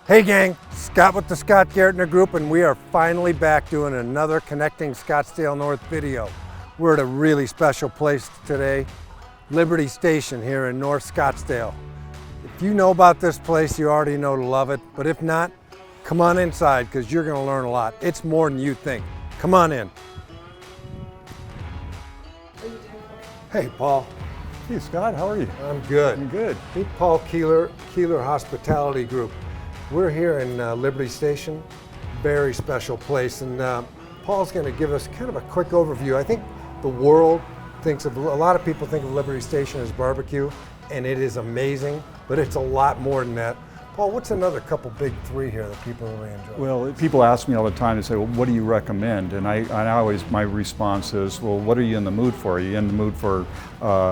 Hey gang, Scott with the Scott Gartner Group, and we are finally back doing another Connecting Scottsdale North video. We're at a really special place today, Liberty Station here in North Scottsdale. If you know about this place, you already know to love it, but if not, come on inside because you're going to learn a lot. It's more than you think. Come on in. Hey Paul. Hey Scott, how are you? I'm good. I'm good. Meet Paul Keeler Hospitality Group. We're here in Liberty Station, very special place, and Paul's going to give us kind of a quick overview. I think the world thinks of, a lot of people think of Liberty Station as barbecue, and it is amazing, but it's a lot more than that. Paul, what's another couple big three here that people really enjoy? Well, people ask me all the time, they say, well, what do you recommend? And I always, my response is, well, what are you in the mood for? Are you in the mood for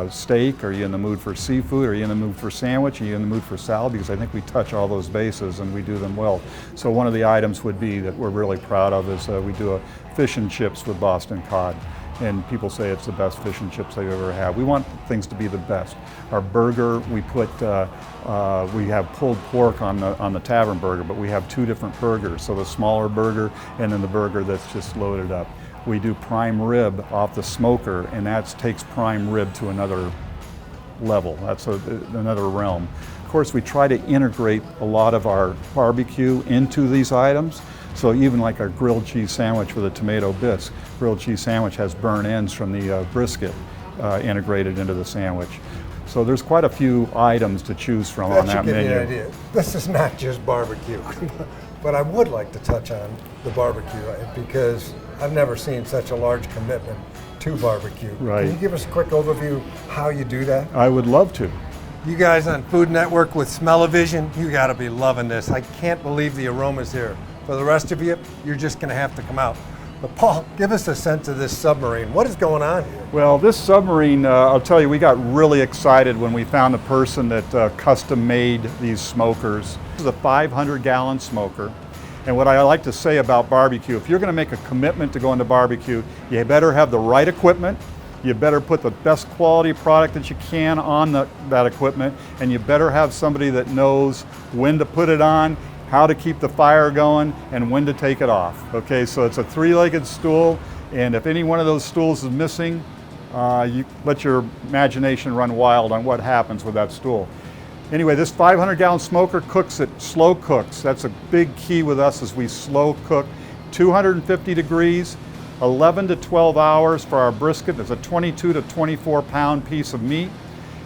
steak? Are you in the mood for seafood? Are you in the mood for sandwich? Are you in the mood for salad? Because I think we touch all those bases and we do them well. So one of the items would be that we're really proud of is we do a fish and chips with Boston cod. And people say it's the best fish and chips they've ever had. We want things to be the best. Our burger, we have pulled pork on the tavern burger, but we have two different burgers. So the smaller burger and then the burger that's just loaded up. We do prime rib off the smoker, and that takes prime rib to another level. That's another realm. Of course, we try to integrate a lot of our barbecue into these items. So even like our grilled cheese sandwich with a tomato bisque, grilled cheese sandwich has burnt ends from the brisket integrated into the sandwich. So there's quite a few items to choose from on that menu. That should give you an idea. This is not just barbecue, but I would like to touch on the barbecue because I've never seen such a large commitment to barbecue. Right. Can you give us a quick overview how you do that? I would love to. You guys on Food Network with Smell-O-Vision, you got to be loving this. I can't believe the aromas here. For the rest of you, you're just going to have to come out. But Paul, give us a sense of this submarine. What is going on here? Well, this submarine, I'll tell you, we got really excited when we found a person that custom made these smokers. This is a 500-gallon smoker. And what I like to say about barbecue, if you're going to make a commitment to go into barbecue, you better have the right equipment. You better put the best quality product that you can on that equipment, and you better have somebody that knows when to put it on, how to keep the fire going, and when to take it off. Okay, so it's a three-legged stool, and if any one of those stools is missing, you let your imagination run wild on what happens with that stool. Anyway, this 500-gallon smoker cooks it, slow cooks. That's a big key with us, is we slow cook 250 degrees, 11 to 12 hours for our brisket. It's a 22 to 24 pound piece of meat,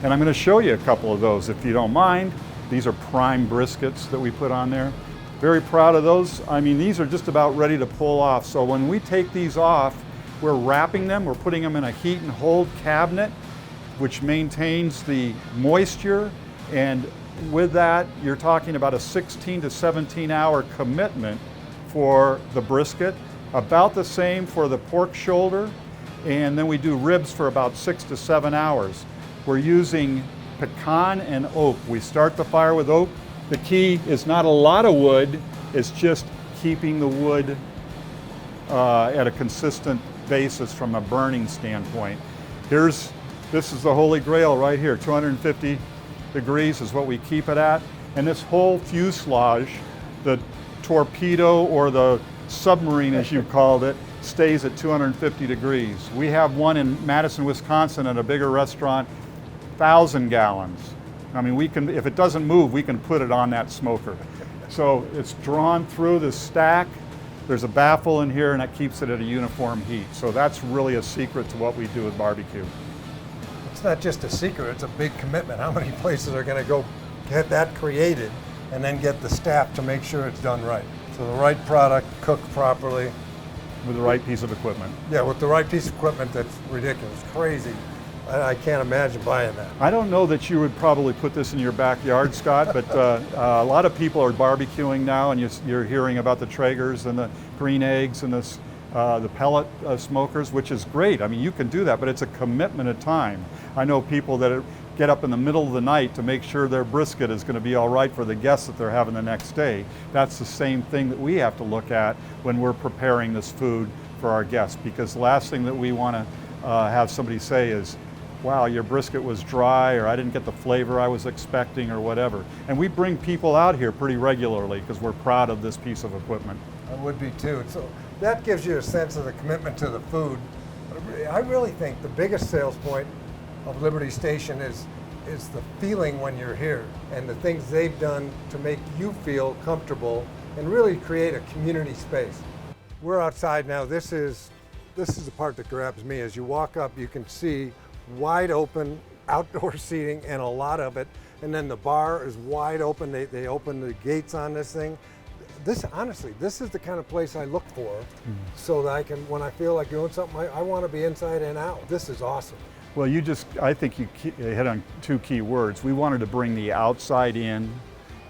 and I'm going to show you a couple of those if you don't mind. These are prime briskets that we put on there. Very proud of those. I mean, these are just about ready to pull off. So when we take these off, we're wrapping them, we're putting them in a heat and hold cabinet, which maintains the moisture. And with that, you're talking about a 16 to 17 hour commitment for the brisket, about the same for the pork shoulder. And then we do ribs for about 6 to 7 hours. We're using pecan and oak. We start the fire with oak. The key is not a lot of wood, it's just keeping the wood at a consistent basis from a burning standpoint. This is the holy grail right here, 250 degrees is what we keep it at. And this whole fuselage, the torpedo or the submarine as you called it, stays at 250 degrees. We have one in Madison, Wisconsin at a bigger restaurant, 1,000 gallons. I mean, if it doesn't move, we can put it on that smoker. So it's drawn through the stack. There's a baffle in here and that keeps it at a uniform heat. So that's really a secret to what we do with barbecue. It's not just a secret, it's a big commitment. How many places are going to go get that created and then get the staff to make sure it's done right? So the right product, cooked properly. With the right piece of equipment. Yeah, with the right piece of equipment. That's ridiculous, crazy. I can't imagine buying that. I don't know that you would probably put this in your backyard, Scott, but a lot of people are barbecuing now, and you're hearing about the Traegers and the green eggs and the pellet smokers, which is great. I mean, you can do that, but it's a commitment of time. I know people that get up in the middle of the night to make sure their brisket is going to be all right for the guests that they're having the next day. That's the same thing that we have to look at when we're preparing this food for our guests, because the last thing that we want to have somebody say is, wow, your brisket was dry, or I didn't get the flavor I was expecting, or whatever. And we bring people out here pretty regularly because we're proud of this piece of equipment. I would be too. So that gives you a sense of the commitment to the food. I really think the biggest sales point of Liberty Station is the feeling when you're here and the things they've done to make you feel comfortable and really create a community space. We're outside now. This is the part that grabs me. As you walk up, you can see wide open outdoor seating and a lot of it. And then the bar is wide open. They open the gates on this thing. Honestly, this is the kind of place I look for so that I can, when I feel like doing something, I want to be inside and out. This is awesome. Well, I think you hit on two key words. We wanted to bring the outside in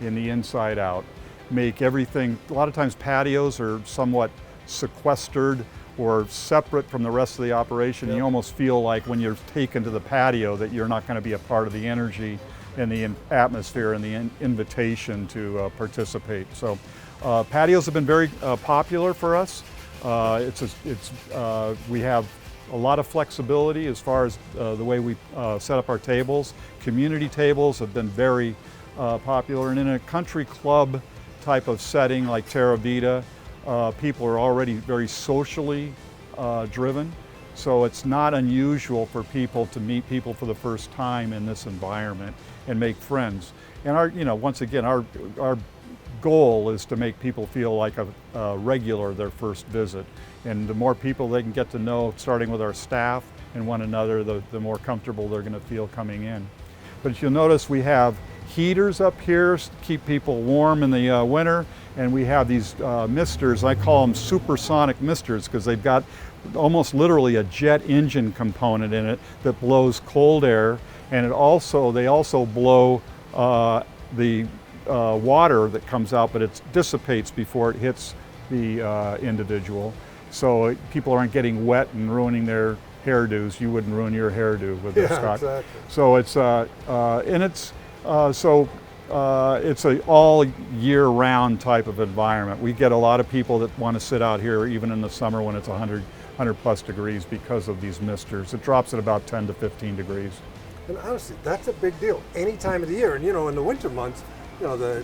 and the inside out. Make everything, a lot of times patios are somewhat sequestered or separate from the rest of the operation. Yep. You almost feel like when you're taken to the patio that you're not going to be a part of the energy and the atmosphere and the invitation to participate. So patios have been very popular for us. We have a lot of flexibility as far as the way we set up our tables. Community tables have been very popular, and in a country club type of setting like Terra Vita, people are already very socially driven. So it's not unusual for people to meet people for the first time in this environment and make friends. And once again, our goal is to make people feel like a regular their first visit. And the more people they can get to know, starting with our staff and one another, the more comfortable they're going to feel coming in. But if you'll notice, we have heaters up here to keep people warm in the winter, and we have these misters. I call them supersonic misters because they've got almost literally a jet engine component in it that blows cold air, and they also blow the water that comes out, but it dissipates before it hits the individual. So people aren't getting wet and ruining their hairdos. You wouldn't ruin your hairdo with this, Scott. Exactly. So it's an all year round type of environment. We get a lot of people that want to sit out here even in the summer when it's 100 plus degrees because of these misters. It drops at about 10 to 15 degrees. And honestly, that's a big deal any time of the year. And in the winter months, the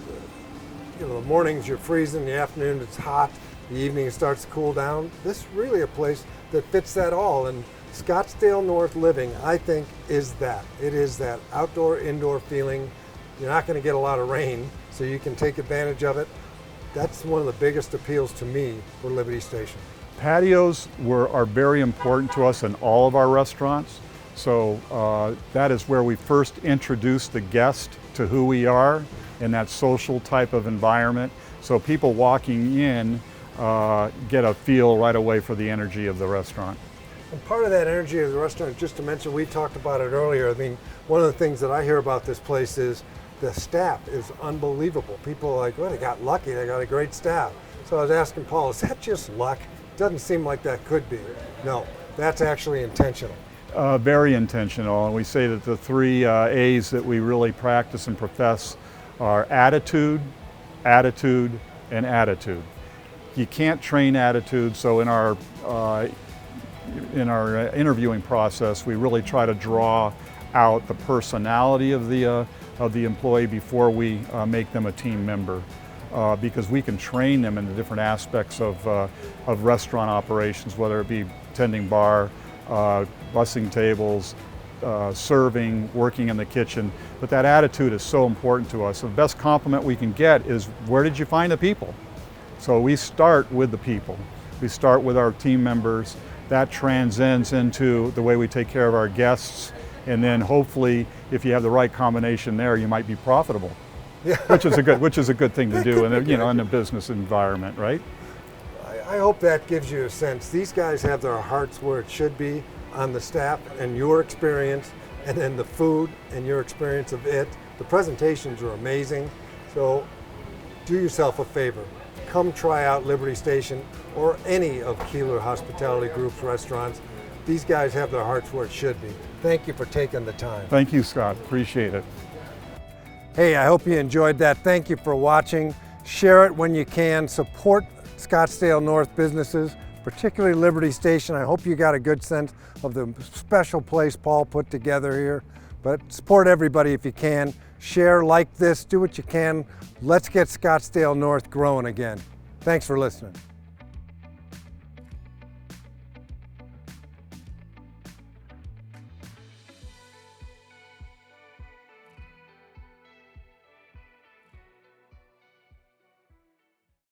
mornings you're freezing, the afternoon it's hot, the evening it starts to cool down. This is really a place that fits that all. And Scottsdale North living, I think, is that. It is that outdoor, indoor feeling. You're not going to get a lot of rain, so you can take advantage of it. That's one of the biggest appeals to me for Liberty Station. Patios are very important to us in all of our restaurants. So that is where we first introduce the guest to who we are in that social type of environment. So people walking in get a feel right away for the energy of the restaurant. And part of that energy of the restaurant, just to mention, we talked about it earlier. I mean, one of the things that I hear about this place is the staff is unbelievable. People are like, well, they got lucky, they got a great staff. So I was asking Paul, is that just luck? Doesn't seem like that could be. No, that's actually intentional. Very intentional, and we say that the three A's that we really practice and profess are attitude, attitude, and attitude. You can't train attitude, so in our interviewing process, we really try to draw out the personality of the employee before we make them a team member, because we can train them in the different aspects of restaurant operations, whether it be tending bar, bussing tables, serving, working in the kitchen. But that attitude is so important to us. The best compliment we can get is, where did you find the people? So we start with the people. We start with our team members. That transcends into the way we take care of our guests, and then hopefully, if you have the right combination there, you might be profitable. Yeah. which is a good thing to do in a business environment, right? I hope that gives you a sense. These guys have their hearts where it should be on the staff and your experience, and then the food and your experience of it. The presentations are amazing. So do yourself a favor. Come try out Liberty Station or any of Keeler Hospitality Group's restaurants. These guys have their hearts where it should be. Thank you for taking the time. Thank you, Scott. Appreciate it. Hey, I hope you enjoyed that. Thank you for watching. Share it when you can. Support Scottsdale North businesses. particularly Liberty Station. I hope you got a good sense of the special place Paul put together here. But support everybody if you can. Share, like this, do what you can. Let's get Scottsdale North growing again. Thanks for listening.